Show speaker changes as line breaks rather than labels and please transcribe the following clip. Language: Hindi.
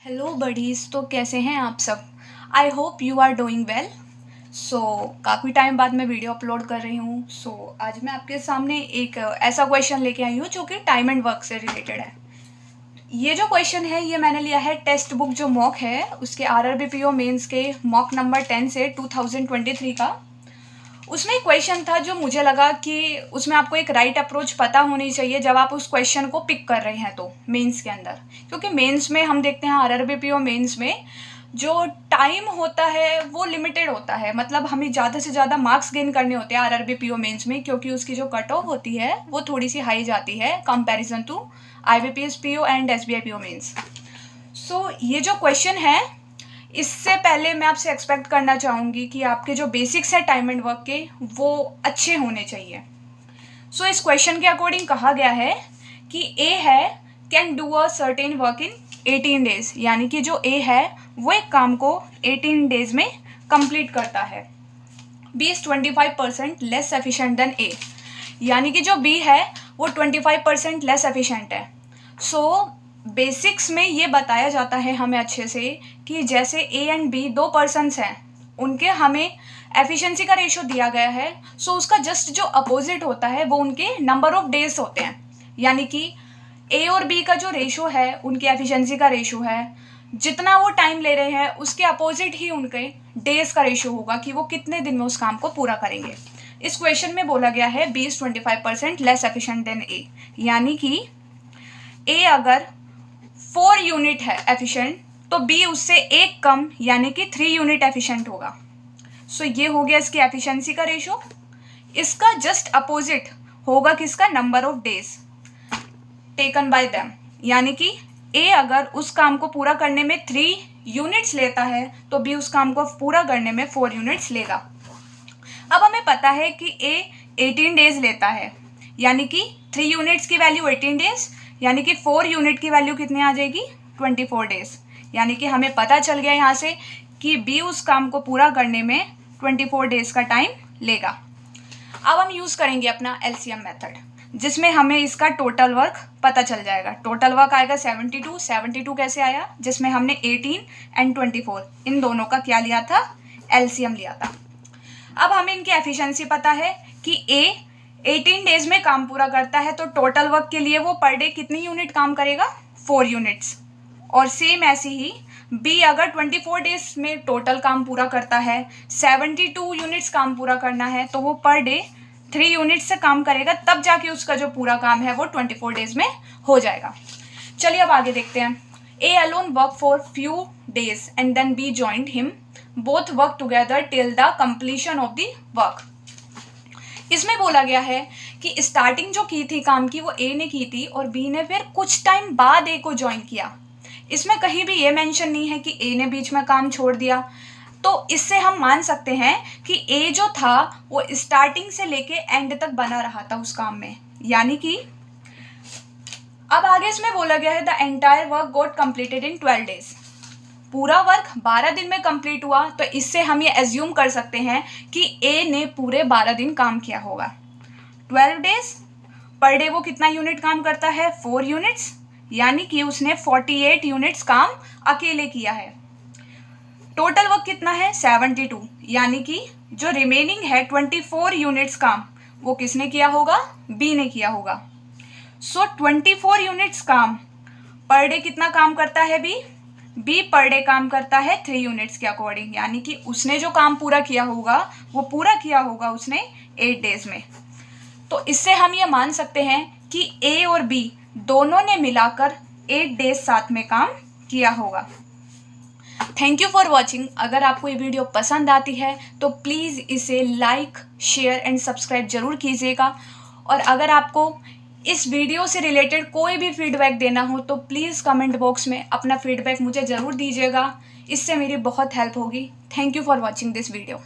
हेलो बडीज़, तो कैसे हैं आप सब। I hope you are doing well. काफ़ी टाइम बाद मैं वीडियो अपलोड कर रही हूँ। आज मैं आपके सामने एक ऐसा क्वेश्चन लेके आई हूँ जो कि टाइम एंड वर्क से रिलेटेड है। ये जो क्वेश्चन है ये मैंने लिया है टेक्स्ट बुक जो मॉक है उसके RRBPO मेंस के मॉक नंबर 10 से 2023 का। उसमें एक क्वेश्चन था जो मुझे लगा कि उसमें आपको एक राइट अप्रोच पता होनी चाहिए जब आप उस क्वेश्चन को पिक कर रहे हैं तो मेंस के अंदर, क्योंकि मेंस में हम देखते हैं RRBPO मेंस में जो टाइम होता है वो लिमिटेड होता है। मतलब हमें ज़्यादा से ज़्यादा मार्क्स गेन करने होते हैं RRBPO मेंस में, क्योंकि उसकी जो कट ऑफ होती है वो थोड़ी सी हाई जाती है comparison to IBPS PO and SBI PO mains. ये जो क्वेश्चन है इससे पहले मैं आपसे एक्सपेक्ट करना चाहूँगी कि आपके जो बेसिक्स है टाइम एंड वर्क के वो अच्छे होने चाहिए। इस क्वेश्चन के अकॉर्डिंग कहा गया है कि ए है can do a certain work in 18 days, यानी कि जो ए है वो एक काम को 18 डेज में कंप्लीट करता है। B is 25% less efficient than A, यानी कि जो बी है वो 25% लेस एफिशिएंट है। बेसिक्स में ये बताया जाता है हमें अच्छे से कि जैसे ए एंड बी दो पर्सन्स हैं, उनके हमें एफिशिएंसी का रेशो दिया गया है। उसका जस्ट जो अपोजिट होता है वो उनके नंबर ऑफ डेज होते हैं, यानी कि ए और बी का जो रेशो है उनकी एफिशिएंसी का रेशो है, जितना वो टाइम ले रहे हैं उसके अपोजिट ही उनके डेज का रेशो होगा कि वो कितने दिन में उस काम को पूरा करेंगे। इस क्वेश्चन में बोला गया है B is 25% less efficient than A, यानी कि ए अगर 4 यूनिट है एफिशिएंट तो बी उससे एक कम यानी कि 3 यूनिट एफिशिएंट होगा। ये हो गया इसकी एफिशिएंसी का रेशो। इसका जस्ट अपोजिट होगा किसका, number of days taken by them, यानी कि ए अगर उस काम को पूरा करने में 3 यूनिट्स लेता है तो बी उस काम को पूरा करने में 4 यूनिट्स लेगा। अब हमें पता है कि ए 18 डेज लेता है, यानी कि 3 यूनिट्स की वैल्यू 18 डेज, यानी कि 4 यूनिट की वैल्यू कितनी आ जाएगी 24 डेज। यानी कि हमें पता चल गया यहाँ से कि बी उस काम को पूरा करने में 24 डेज का टाइम लेगा। अब हम यूज़ करेंगे अपना LCM मेथड, जिसमें हमें इसका टोटल वर्क पता चल जाएगा। टोटल वर्क आएगा 72 कैसे आया, जिसमें हमने 18 एंड 24 इन दोनों का क्या लिया था, LCM लिया था। अब हमें इनकी एफिशिएंसी पता है कि ए 18 डेज में काम पूरा करता है, तो टोटल वर्क के लिए वो पर डे कितनी यूनिट काम करेगा, 4 यूनिट्स। और सेम ऐसे ही बी अगर 24 डेज में टोटल काम पूरा करता है, 72 यूनिट्स काम पूरा करना है, तो वो पर डे 3 यूनिट्स से काम करेगा, तब जाके उसका जो पूरा काम है वो 24 डेज में हो जाएगा। चलिए अब आगे देखते हैं। A alone work for few days and then B joined him, both work together till the completion of the work. इसमें बोला गया है कि स्टार्टिंग जो की थी काम की वो ए ने की थी और बी ने फिर कुछ टाइम बाद ए को ज्वाइन किया। इसमें कहीं भी ये मेंशन नहीं है कि ए ने बीच में काम छोड़ दिया, तो इससे हम मान सकते हैं कि ए जो था वो स्टार्टिंग से लेके एंड तक बना रहा था उस काम में। यानी कि अब आगे इसमें बोला गया है the entire work got completed in 12 days, पूरा वर्क 12 दिन में कंप्लीट हुआ। तो इससे हम ये एज्यूम कर सकते हैं कि ए ने पूरे 12 दिन काम किया होगा। 12 डेज पर डे वो कितना यूनिट काम करता है, 4 यूनिट्स, यानी कि उसने 48 यूनिट्स काम अकेले किया है। टोटल वर्क कितना है 72, यानी कि जो रिमेनिंग है 24 यूनिट्स काम वो किसने किया होगा, बी ने किया होगा। 24 यूनिट्स काम पर डे कितना काम करता है बी पर डे काम करता है 3 यूनिट्स के अकॉर्डिंग, यानी कि उसने जो काम पूरा किया होगा वो पूरा किया होगा उसने 8 डेज में। तो इससे हम ये मान सकते हैं कि ए और बी दोनों ने मिलाकर 8 डेज साथ में काम किया होगा। Thank you for watching. अगर आपको ये वीडियो पसंद आती है तो प्लीज़ इसे लाइक, शेयर एंड सब्सक्राइब ज़रूर कीजिएगा। और अगर आपको इस वीडियो से रिलेटेड कोई भी फीडबैक देना हो तो प्लीज़ कमेंट बॉक्स में अपना फीडबैक मुझे ज़रूर दीजिएगा, इससे मेरी बहुत हेल्प होगी। Thank you for watching this video.